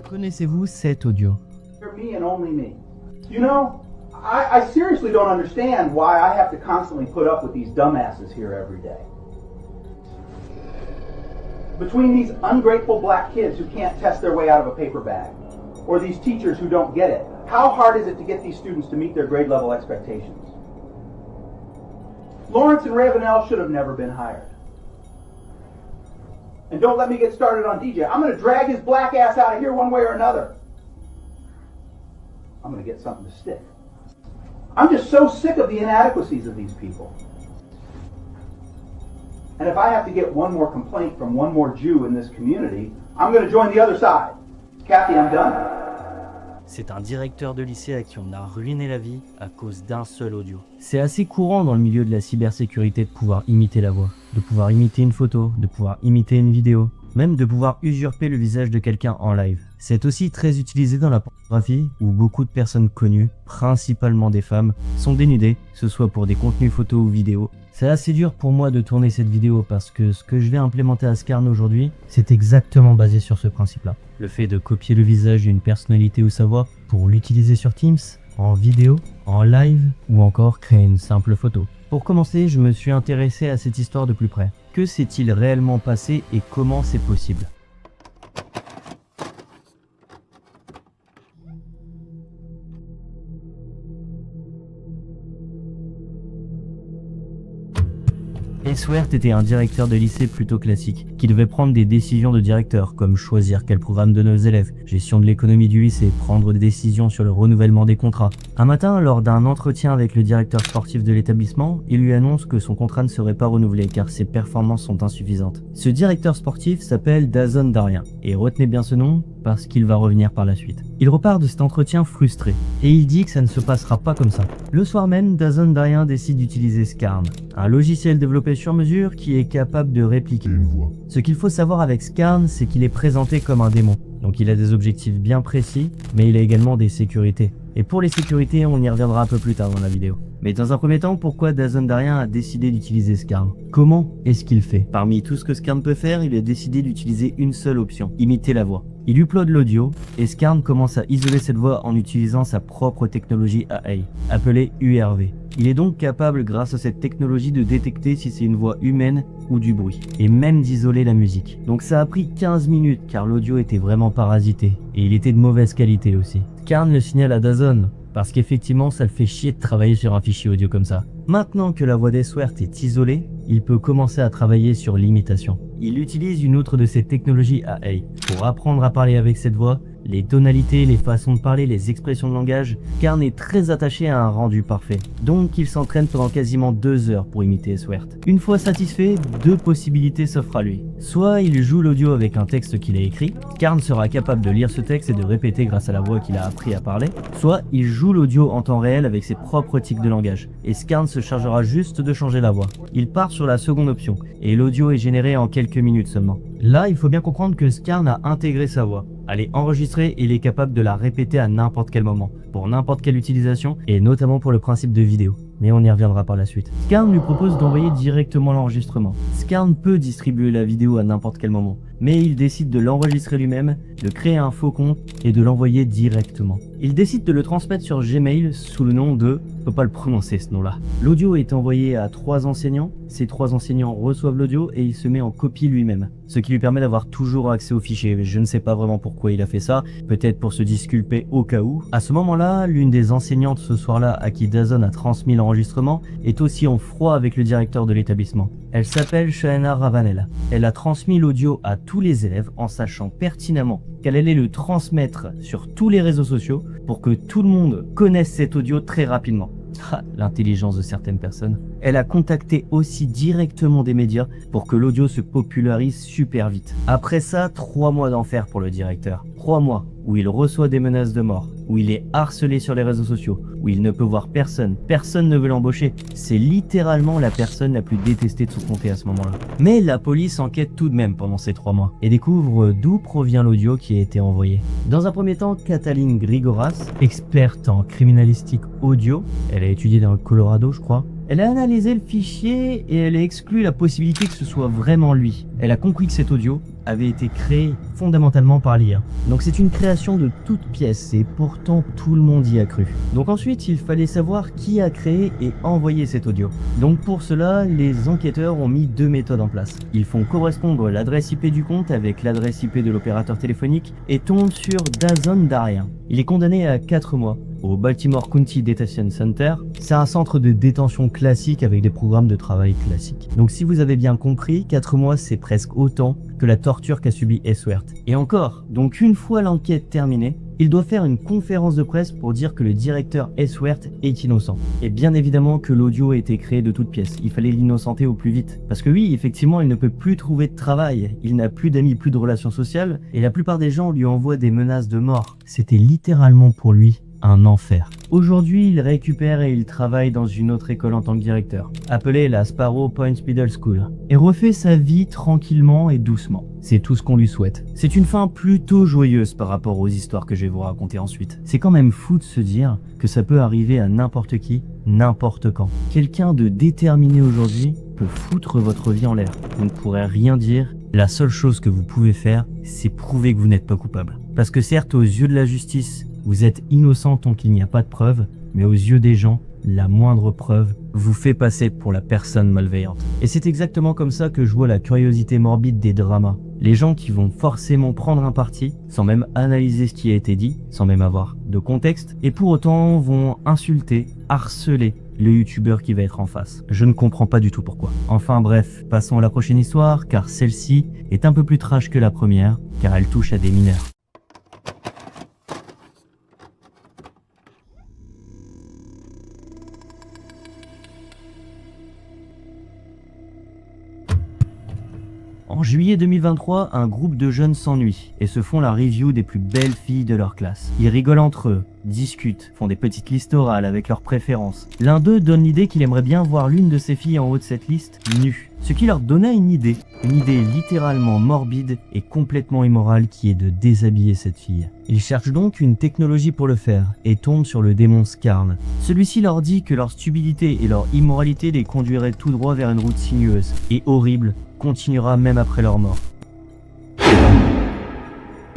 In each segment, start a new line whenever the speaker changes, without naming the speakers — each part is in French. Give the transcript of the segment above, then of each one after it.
Connaissez-vous cet audio?
Me and only me. You know, I seriously don't understand why I have to constantly put up with these dumbasses here every day. Between these ungrateful black kids who can't test their way out of a paper bag, or these teachers who don't get it, how hard is it to get these students to meet their grade level expectations? Lawrence and Ravenel should have never been hired. And don't let me get started on DJ. I'm going to drag his black ass out of here one way or another. I'm going to get something to stick. I'm just so sick of the inadequacies of these people. And if I have to get one more complaint from one more Jew in this community, I'm going to join the other side. Kathy, I'm done.
C'est un directeur de lycée à qui on a ruiné la vie à cause d'un seul audio. C'est assez courant dans le milieu de la cybersécurité de pouvoir imiter la voix, de pouvoir imiter une photo, de pouvoir imiter une vidéo, même de pouvoir usurper le visage de quelqu'un en live. C'est aussi très utilisé dans la pornographie où beaucoup de personnes connues, principalement des femmes, sont dénudées, que ce soit pour des contenus photos ou vidéos. C'est assez dur pour moi de tourner cette vidéo parce que ce que je vais implémenter à Skarn aujourd'hui, c'est exactement basé sur ce principe-là. Le fait de copier le visage d'une personnalité ou sa voix pour l'utiliser sur Teams, en vidéo, en live ou encore créer une simple photo. Pour commencer, je me suis intéressé à cette histoire de plus près. Que s'est-il réellement passé et comment c'est possible ? Swert était un directeur de lycée plutôt classique, qui devait prendre des décisions de directeur, comme choisir quel programme donner aux élèves, gestion de l'économie du lycée, prendre des décisions sur le renouvellement des contrats. Un matin, lors d'un entretien avec le directeur sportif de l'établissement, il lui annonce que son contrat ne serait pas renouvelé car ses performances sont insuffisantes. Ce directeur sportif s'appelle Dazon Darien, et retenez bien ce nom parce qu'il va revenir par la suite. Il repart de cet entretien frustré, et il dit que ça ne se passera pas comme ça. Le soir même, Dazon Darien décide d'utiliser Skarn, un logiciel développé sur mesure qui est capable de répliquer une voix. Ce qu'il faut savoir avec Skarn, c'est qu'il est présenté comme un démon. Donc il a des objectifs bien précis, mais il a également des sécurités. Et pour les sécurités, on y reviendra un peu plus tard dans la vidéo. Mais dans un premier temps, pourquoi Dazon Darien a décidé d'utiliser Skarn? Comment est-ce qu'il fait? Parmi tout ce que Skarn peut faire, il a décidé d'utiliser une seule option, imiter la voix. Il upload l'audio, et Skarn commence à isoler cette voix en utilisant sa propre technologie AI, appelée URV. Il est donc capable, grâce à cette technologie, de détecter si c'est une voix humaine ou du bruit, et même d'isoler la musique. Donc ça a pris 15 minutes, car l'audio était vraiment parasité, et il était de mauvaise qualité aussi. Skarn le signale à Dazon, parce qu'effectivement ça le fait chier de travailler sur un fichier audio comme ça. Maintenant que la voix d'Swert est isolée, il peut commencer à travailler sur l'imitation. Il utilise une autre de ses technologies AI pour apprendre à parler avec cette voix, les tonalités, les façons de parler, les expressions de langage. Skarn est très attaché à un rendu parfait, donc il s'entraîne pendant quasiment 2 heures pour imiter Swert. Une fois satisfait, 2 possibilités s'offrent à lui. Soit il joue l'audio avec un texte qu'il a écrit, Skarn sera capable de lire ce texte et de répéter grâce à la voix qu'il a appris à parler, soit il joue l'audio en temps réel avec ses propres tics de langage, et Skarn se chargera juste de changer la voix. Il part sur la seconde option, et l'audio est généré en quelques minutes seulement. Là, il faut bien comprendre que Skarn a intégré sa voix. Elle est enregistrée et il est capable de la répéter à n'importe quel moment, pour n'importe quelle utilisation, et notamment pour le principe de vidéo. Mais on y reviendra par la suite. Skarn lui propose d'envoyer directement l'enregistrement. Skarn peut distribuer la vidéo à n'importe quel moment, mais il décide de l'enregistrer lui-même, de créer un faux compte et de l'envoyer directement. Il décide de le transmettre sur Gmail sous le nom de... Je peux pas le prononcer ce nom-là. L'audio est envoyé à 3 enseignants, ces 3 enseignants reçoivent l'audio et il se met en copie lui-même, ce qui lui permet d'avoir toujours accès au fichier. Je ne sais pas vraiment pourquoi il a fait ça, peut-être pour se disculper au cas où. À ce moment-là, l'une des enseignantes ce soir-là à qui Dazon a transmis l'enregistrement est aussi en froid avec le directeur de l'établissement. Elle s'appelle Shahana Ravanel. Elle a transmis l'audio à tous les élèves en sachant pertinemment qu'elle allait le transmettre sur tous les réseaux sociaux pour que tout le monde connaisse cet audio très rapidement. L'intelligence de certaines personnes. Elle a contacté aussi directement des médias pour que l'audio se popularise super vite. Après ça, 3 mois d'enfer pour le directeur. 3 mois où il reçoit des menaces de mort, où il est harcelé sur les réseaux sociaux, où il ne peut voir personne, personne ne veut l'embaucher. C'est littéralement la personne la plus détestée de son comté à ce moment-là. Mais la police enquête tout de même pendant ces 3 mois et découvre d'où provient l'audio qui a été envoyé. Dans un premier temps, Katalin Grigoras, experte en criminalistique audio, elle a étudié dans le Colorado je crois, Elle a analysé le fichier et elle a exclu la possibilité que ce soit vraiment lui. Elle a compris que cet audio avait été créé fondamentalement par l'IA. Donc c'est une création de toute pièce et pourtant tout le monde y a cru. Donc ensuite il fallait savoir qui a créé et envoyé cet audio. Donc pour cela les enquêteurs ont mis 2 méthodes en place. Ils font correspondre l'adresse IP du compte avec l'adresse IP de l'opérateur téléphonique et tombent sur Dazon Darien. Il est condamné à 4 mois au Baltimore County Detention Center. C'est un centre de détention classique avec des programmes de travail classiques. Donc si vous avez bien compris, 4 mois c'est presque autant que la torture qu'a subi Ellsworth. Et encore, donc une fois l'enquête terminée, il doit faire une conférence de presse pour dire que le directeur Ellsworth est innocent. Et bien évidemment que l'audio a été créé de toutes pièces, il fallait l'innocenter au plus vite. Parce que oui, effectivement, il ne peut plus trouver de travail, il n'a plus d'amis, plus de relations sociales, et la plupart des gens lui envoient des menaces de mort. C'était littéralement pour lui un enfer. Aujourd'hui, il récupère et il travaille dans une autre école en tant que directeur, appelée la Sparrow Point Middle School, et refait sa vie tranquillement et doucement. C'est tout ce qu'on lui souhaite. C'est une fin plutôt joyeuse par rapport aux histoires que je vais vous raconter ensuite. C'est quand même fou de se dire que ça peut arriver à n'importe qui, n'importe quand. Quelqu'un de déterminé aujourd'hui peut foutre votre vie en l'air. Vous ne pourrez rien dire. La seule chose que vous pouvez faire, c'est prouver que vous n'êtes pas coupable. Parce que certes, aux yeux de la justice, vous êtes innocent tant qu'il n'y a pas de preuves, mais aux yeux des gens, la moindre preuve vous fait passer pour la personne malveillante. Et c'est exactement comme ça que je vois la curiosité morbide des dramas. Les gens qui vont forcément prendre un parti, sans même analyser ce qui a été dit, sans même avoir de contexte, et pour autant vont insulter, harceler le youtubeur qui va être en face. Je ne comprends pas du tout pourquoi. Enfin bref, passons à la prochaine histoire, car celle-ci est un peu plus trash que la première, car elle touche à des mineurs. En juillet 2023, un groupe de jeunes s'ennuie et se font la review des plus belles filles de leur classe. Ils rigolent entre eux, discutent, font des petites listes orales avec leurs préférences. L'un d'eux donne l'idée qu'il aimerait bien voir l'une de ces filles en haut de cette liste nue, ce qui leur donnait une idée littéralement morbide et complètement immorale qui est de déshabiller cette fille. Ils cherchent donc une technologie pour le faire et tombent sur le démon Scarn. Celui-ci leur dit que leur stupidité et leur immoralité les conduiraient tout droit vers une route sinueuse et horrible, continuera même après leur mort.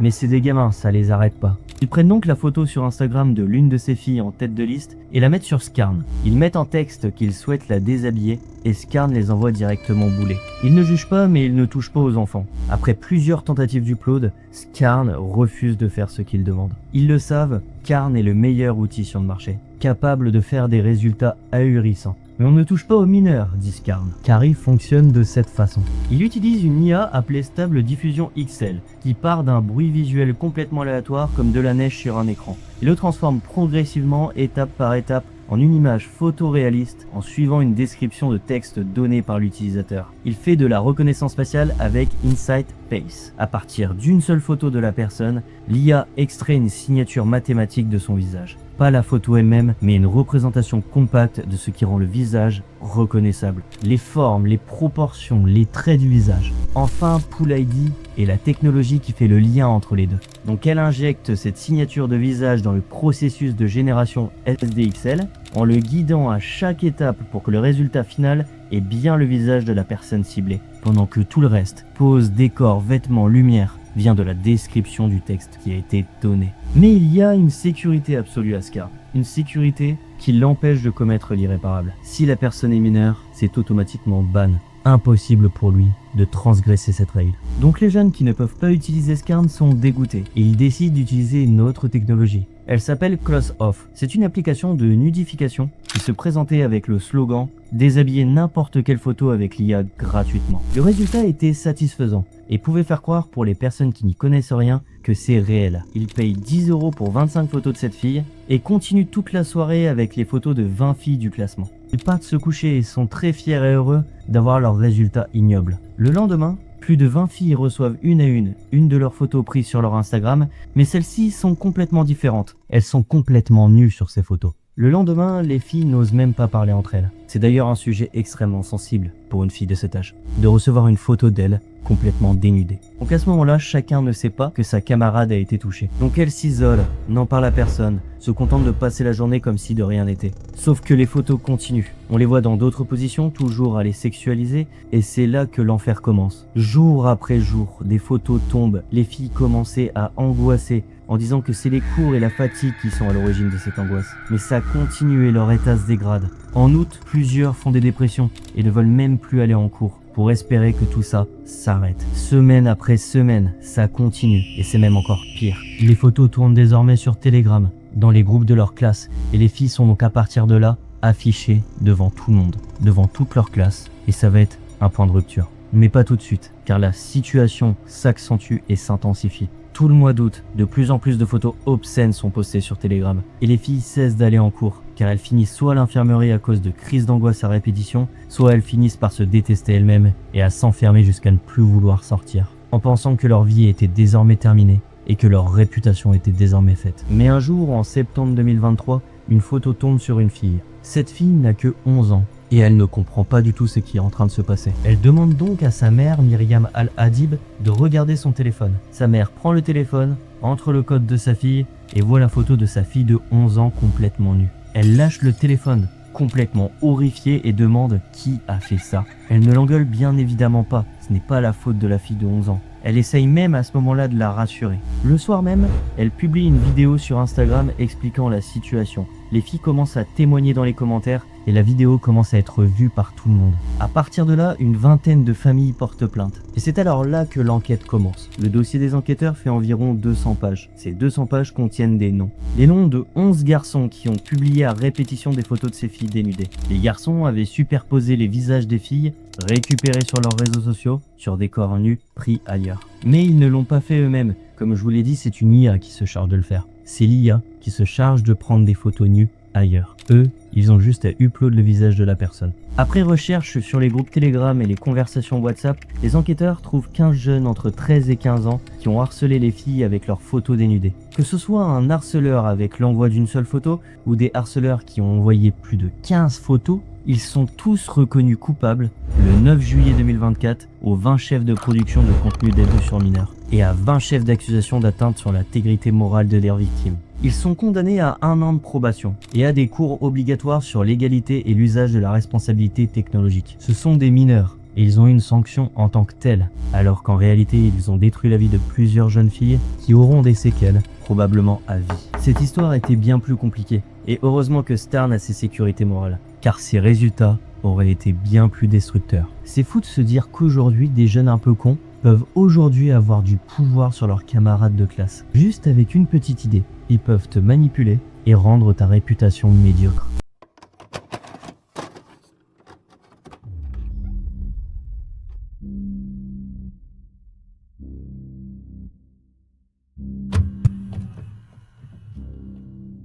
Mais c'est des gamins, ça les arrête pas. Ils prennent donc la photo sur Instagram de l'une de ces filles en tête de liste et la mettent sur Scarn. Ils mettent en texte qu'ils souhaitent la déshabiller et Scarn les envoie directement bouler. Ils ne jugent pas mais ils ne touchent pas aux enfants. Après plusieurs tentatives d'upload, Scarn refuse de faire ce qu'ils demandent. Ils le savent, Scarn est le meilleur outil sur le marché, capable de faire des résultats ahurissants. Mais on ne touche pas aux mineurs, dit Scarn, car il fonctionne de cette façon. Il utilise une IA appelée Stable Diffusion XL, qui part d'un bruit visuel complètement aléatoire comme de la neige sur un écran, et le transforme progressivement, étape par étape, en une image photoréaliste en suivant une description de texte donnée par l'utilisateur. Il fait de la reconnaissance faciale avec Insight Face. À partir d'une seule photo de la personne, l'IA extrait une signature mathématique de son visage. Pas la photo elle-même, mais une représentation compacte de ce qui rend le visage reconnaissable. Les formes, les proportions, les traits du visage. Enfin, Pool ID est la technologie qui fait le lien entre les deux. Donc elle injecte cette signature de visage dans le processus de génération SDXL en le guidant à chaque étape pour que le résultat final est bien le visage de la personne ciblée. Pendant que tout le reste, pose, décor, vêtements, lumière, vient de la description du texte qui a été donné. Mais il y a une sécurité absolue à Scar. Une sécurité qui l'empêche de commettre l'irréparable. Si la personne est mineure, c'est automatiquement ban. Impossible pour lui de transgresser cette règle. Donc les jeunes qui ne peuvent pas utiliser Scarn sont dégoûtés et ils décident d'utiliser une autre technologie. Elle s'appelle Close Off. C'est une application de nudification qui se présentait avec le slogan « Déshabiller n'importe quelle photo avec l'IA gratuitement ». Le résultat était satisfaisant et pouvait faire croire pour les personnes qui n'y connaissent rien que c'est réel. Ils payent 10 € pour 25 photos de cette fille et continuent toute la soirée avec les photos de 20 filles du classement. Ils partent se coucher et sont très fiers et heureux d'avoir leurs résultats ignobles. Le lendemain, plus de 20 filles reçoivent une à une de leurs photos prises sur leur Instagram, mais celles-ci sont complètement différentes. Elles sont complètement nues sur ces photos. Le lendemain, les filles n'osent même pas parler entre elles. C'est d'ailleurs un sujet extrêmement sensible pour une fille de cet âge, de recevoir une photo d'elle complètement dénudée. Donc à ce moment-là, chacun ne sait pas que sa camarade a été touchée. Donc elle s'isole, n'en parle à personne, se contente de passer la journée comme si de rien n'était. Sauf que les photos continuent. On les voit dans d'autres positions, toujours à les sexualiser, et c'est là que l'enfer commence. Jour après jour, des photos tombent, les filles commençaient à angoisser, en disant que c'est les cours et la fatigue qui sont à l'origine de cette angoisse. Mais ça continue et leur état se dégrade. En août, plusieurs font des dépressions et ne veulent même plus aller en cours, pour espérer que tout ça s'arrête. Semaine après semaine, ça continue, et c'est même encore pire. Les photos tournent désormais sur Telegram, dans les groupes de leur classe, et les filles sont donc à partir de là, affichées devant tout le monde, devant toute leur classe, et ça va être un point de rupture. Mais pas tout de suite, car la situation s'accentue et s'intensifie. Tout le mois d'août, de plus en plus de photos obscènes sont postées sur Telegram, et les filles cessent d'aller en cours, car elles finissent soit à l'infirmerie à cause de crises d'angoisse à répétition, soit elles finissent par se détester elles-mêmes et à s'enfermer jusqu'à ne plus vouloir sortir, en pensant que leur vie était désormais terminée et que leur réputation était désormais faite. Mais un jour, en septembre 2023, une photo tombe sur une fille. Cette fille n'a que 11 ans, et elle ne comprend pas du tout ce qui est en train de se passer. Elle demande donc à sa mère, Myriam Al-Hadib, de regarder son téléphone. Sa mère prend le téléphone, entre le code de sa fille, et voit la photo de sa fille de 11 ans complètement nue. Elle lâche le téléphone, complètement horrifiée, et demande qui a fait ça. Elle ne l'engueule bien évidemment pas, ce n'est pas la faute de la fille de 11 ans. Elle essaye même à ce moment-là de la rassurer. Le soir même, elle publie une vidéo sur Instagram expliquant la situation. Les filles commencent à témoigner dans les commentaires et la vidéo commence à être vue par tout le monde. À partir de là, une vingtaine de familles portent plainte. Et c'est alors là que l'enquête commence. Le dossier des enquêteurs fait environ 200 pages. Ces 200 pages contiennent des noms. Les noms de 11 garçons qui ont publié à répétition des photos de ces filles dénudées. Les garçons avaient superposé les visages des filles, récupérés sur leurs réseaux sociaux, sur des corps nus pris ailleurs. Mais ils ne l'ont pas fait eux-mêmes. Comme je vous l'ai dit, c'est une IA qui se charge de le faire. C'est l'IA qui se charge de prendre des photos nues ailleurs. Eux, ils ont juste à upload le visage de la personne. Après recherche sur les groupes Telegram et les conversations WhatsApp, les enquêteurs trouvent 15 jeunes entre 13 et 15 ans qui ont harcelé les filles avec leurs photos dénudées. Que ce soit un harceleur avec l'envoi d'une seule photo ou des harceleurs qui ont envoyé plus de 15 photos, ils sont tous reconnus coupables le 9 juillet 2024 aux 20 chefs de production de contenu d'abus sur mineurs et à 20 chefs d'accusation d'atteinte sur l'intégrité morale de leurs victimes. Ils sont condamnés à 1 an de probation et à des cours obligatoires sur l'égalité et l'usage de la responsabilité technologique. Ce sont des mineurs et ils ont une sanction en tant que telle, alors qu'en réalité ils ont détruit la vie de plusieurs jeunes filles qui auront des séquelles, probablement à vie. Cette histoire était bien plus compliquée et heureusement que Stern a ses sécurités morales, car ses résultats auraient été bien plus destructeurs. C'est fou de se dire qu'aujourd'hui des jeunes un peu cons peuvent aujourd'hui avoir du pouvoir sur leurs camarades de classe. Juste avec une petite idée, ils peuvent te manipuler et rendre ta réputation médiocre.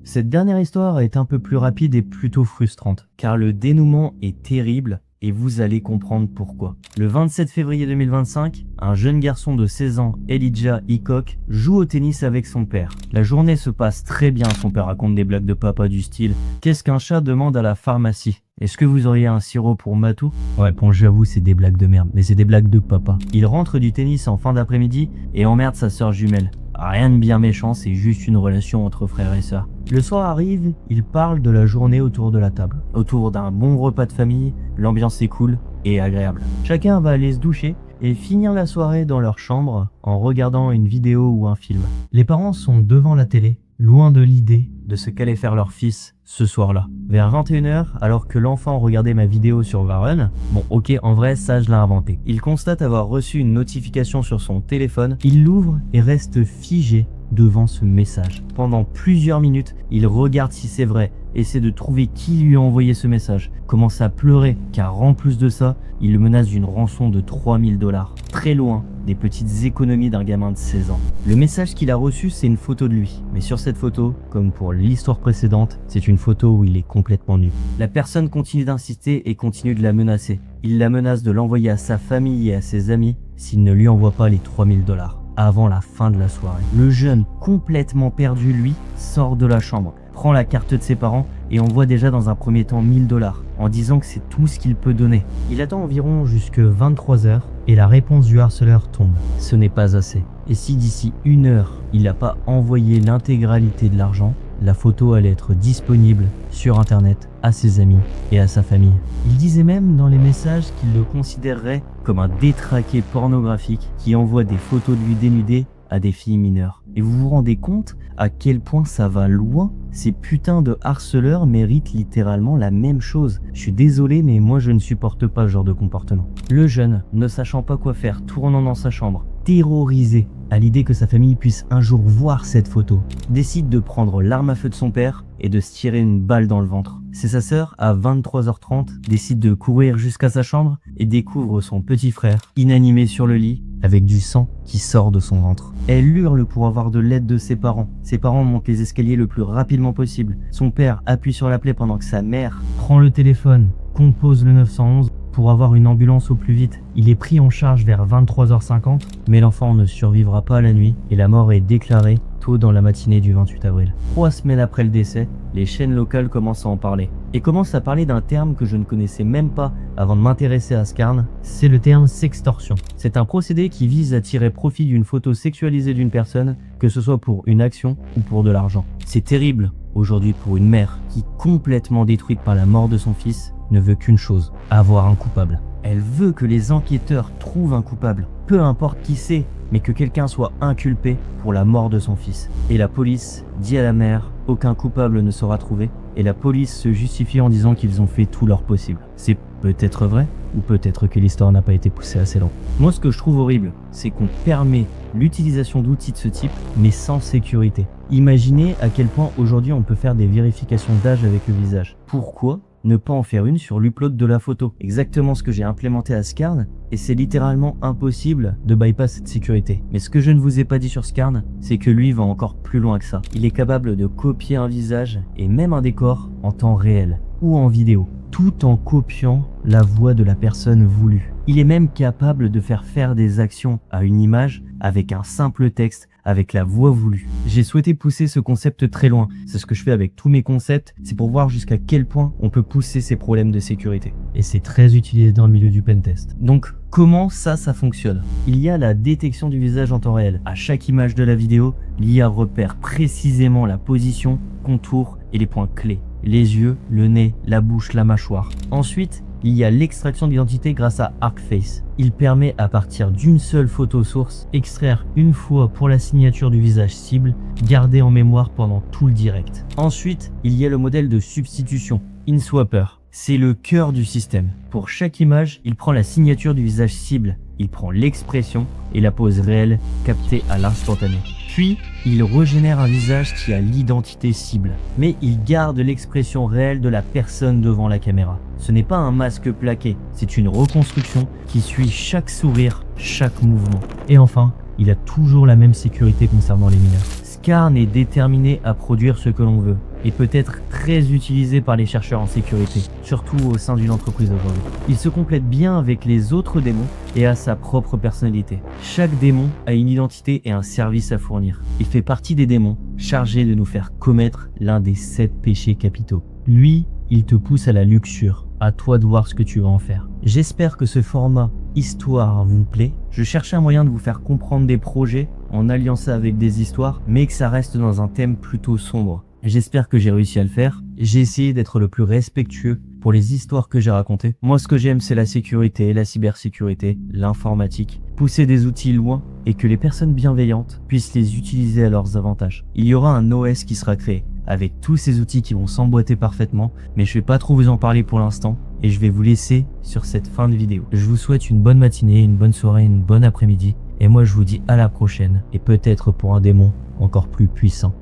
Cette dernière histoire est un peu plus rapide et plutôt frustrante, car le dénouement est terrible et vous allez comprendre pourquoi. Le 27 février 2025, un jeune garçon de 16 ans, Elijah Hickok, joue au tennis avec son père. La journée se passe très bien, son père raconte des blagues de papa du style « Qu'est-ce qu'un chat demande à la pharmacie ? Est-ce que vous auriez un sirop pour Matou ?» Ouais, bon j'avoue c'est des blagues de merde, mais c'est des blagues de papa. Il rentre du tennis en fin d'après-midi et emmerde sa sœur jumelle. Rien de bien méchant, c'est juste une relation entre frères et sœurs. Le soir arrive, ils parlent de la journée autour de la table. Autour d'un bon repas de famille, l'ambiance est cool et agréable. Chacun va aller se doucher et finir la soirée dans leur chambre en regardant une vidéo ou un film. Les parents sont devant la télé, loin de l'idée de ce qu'allait faire leur fils ce soir-là. Vers 21h, alors que l'enfant regardait ma vidéo sur Varun, bon ok, en vrai ça je l'ai inventé. Il constate avoir reçu une notification sur son téléphone, il l'ouvre et reste figé devant ce message. Pendant plusieurs minutes, il regarde si c'est vrai, essaie de trouver qui lui a envoyé ce message, commence à pleurer car en plus de ça, il le menace d'une rançon de 3000 $, très loin des petites économies d'un gamin de 16 ans. Le message qu'il a reçu, c'est une photo de lui, mais sur cette photo, comme pour l'histoire précédente, c'est une photo où il est complètement nu. La personne continue d'insister et continue de la menacer. Il la menace de l'envoyer à sa famille et à ses amis s'il ne lui envoie pas les 3000 $. Avant la fin de la soirée. Le jeune, complètement perdu lui, sort de la chambre, prend la carte de ses parents et envoie déjà dans un premier temps 1000 $, en disant que c'est tout ce qu'il peut donner. Il attend environ jusque 23 h et la réponse du harceleur tombe. Ce n'est pas assez. Et si d'ici 1 heure, il n'a pas envoyé l'intégralité de l'argent, la photo allait être disponible sur internet à ses amis et à sa famille. Il disait même dans les messages qu'il le considérerait comme un détraqué pornographique qui envoie des photos de lui dénudé à des filles mineures. Et vous vous rendez compte à quel point ça va loin? Ces putains de harceleurs méritent littéralement la même chose. Je suis désolé, mais moi je ne supporte pas ce genre de comportement. Le jeune, ne sachant pas quoi faire, tournant dans sa chambre, terrorisé à l'idée que sa famille puisse un jour voir cette photo, décide de prendre l'arme à feu de son père et de se tirer une balle dans le ventre. C'est sa sœur, à 23 h 30, décide de courir jusqu'à sa chambre et découvre son petit frère, inanimé sur le lit, avec du sang qui sort de son ventre. Elle hurle pour avoir de l'aide de ses parents. Ses parents montent les escaliers le plus rapidement possible. Son père appuie sur la plaie pendant que sa mère prend le téléphone, compose le 911 pour avoir une ambulance au plus vite. Il est pris en charge vers 23 h 50, mais l'enfant ne survivra pas à la nuit et la mort est déclarée tôt dans la matinée du 28 avril. 3 semaines après le décès, les chaînes locales commencent à en parler. Et commencent à parler d'un terme que je ne connaissais même pas avant de m'intéresser à Scarn, c'est le terme sextorsion. C'est un procédé qui vise à tirer profit d'une photo sexualisée d'une personne, que ce soit pour une action ou pour de l'argent. C'est terrible aujourd'hui pour une mère qui, complètement détruite par la mort de son fils, ne veut qu'une chose, avoir un coupable. Elle veut que les enquêteurs trouvent un coupable, peu importe qui c'est, mais que quelqu'un soit inculpé pour la mort de son fils. Et la police dit à la mère, aucun coupable ne sera trouvé, et la police se justifie en disant qu'ils ont fait tout leur possible. C'est peut-être vrai, ou peut-être que l'histoire n'a pas été poussée assez loin. Moi, ce que je trouve horrible, c'est qu'on permet l'utilisation d'outils de ce type, mais sans sécurité. Imaginez à quel point aujourd'hui on peut faire des vérifications d'âge avec le visage. Pourquoi ne pas en faire une sur l'upload de la photo? Exactement ce que j'ai implémenté à Scarn, et c'est littéralement impossible de bypass cette sécurité. Mais ce que je ne vous ai pas dit sur Scarn, c'est que lui va encore plus loin que ça. Il est capable de copier un visage et même un décor en temps réel ou en vidéo, tout en copiant la voix de la personne voulue. Il est même capable de faire des actions à une image avec un simple texte, avec la voix voulue. J'ai souhaité pousser ce concept très loin. C'est ce que je fais avec tous mes concepts, c'est pour voir jusqu'à quel point on peut pousser ces problèmes de sécurité. Et c'est très utilisé dans le milieu du pentest. Donc, comment ça fonctionne? Il y a la détection du visage en temps réel. À chaque image de la vidéo, l'IA repère précisément la position, contour et les points clés. Les yeux, le nez, la bouche, la mâchoire. Ensuite, il y a l'extraction d'identité grâce à ArcFace. Il permet à partir d'une seule photo source, extraire une fois pour la signature du visage cible, garder en mémoire pendant tout le direct. Ensuite, il y a le modèle de substitution, InSwapper. C'est le cœur du système. Pour chaque image, il prend la signature du visage cible, il prend l'expression et la pose réelle captée à l'instantané. Puis, il régénère un visage qui a l'identité cible, mais il garde l'expression réelle de la personne devant la caméra. Ce n'est pas un masque plaqué, c'est une reconstruction qui suit chaque sourire, chaque mouvement. Et enfin, il a toujours la même sécurité concernant les mineurs. Scarn est déterminé à produire ce que l'on veut, et peut être très utilisé par les chercheurs en sécurité, surtout au sein d'une entreprise aujourd'hui. Il se complète bien avec les autres démons et a sa propre personnalité. Chaque démon a une identité et un service à fournir. Il fait partie des démons chargés de nous faire commettre l'un des 7 péchés capitaux. Lui, il te pousse à la luxure. À toi de voir ce que tu vas en faire. J'espère que ce format histoire vous plaît. Je cherchais un moyen de vous faire comprendre des projets en alliant ça avec des histoires, mais que ça reste dans un thème plutôt sombre. J'espère que j'ai réussi à le faire. J'ai essayé d'être le plus respectueux pour les histoires que j'ai racontées. Moi, ce que j'aime, c'est la sécurité, la cybersécurité, l'informatique. Pousser des outils loin et que les personnes bienveillantes puissent les utiliser à leurs avantages. Il y aura un OS qui sera créé avec tous ces outils qui vont s'emboîter parfaitement, mais je vais pas trop vous en parler pour l'instant et je vais vous laisser sur cette fin de vidéo. Je vous souhaite une bonne matinée, une bonne soirée, une bonne après-midi et moi je vous dis à la prochaine et peut-être pour un démon encore plus puissant.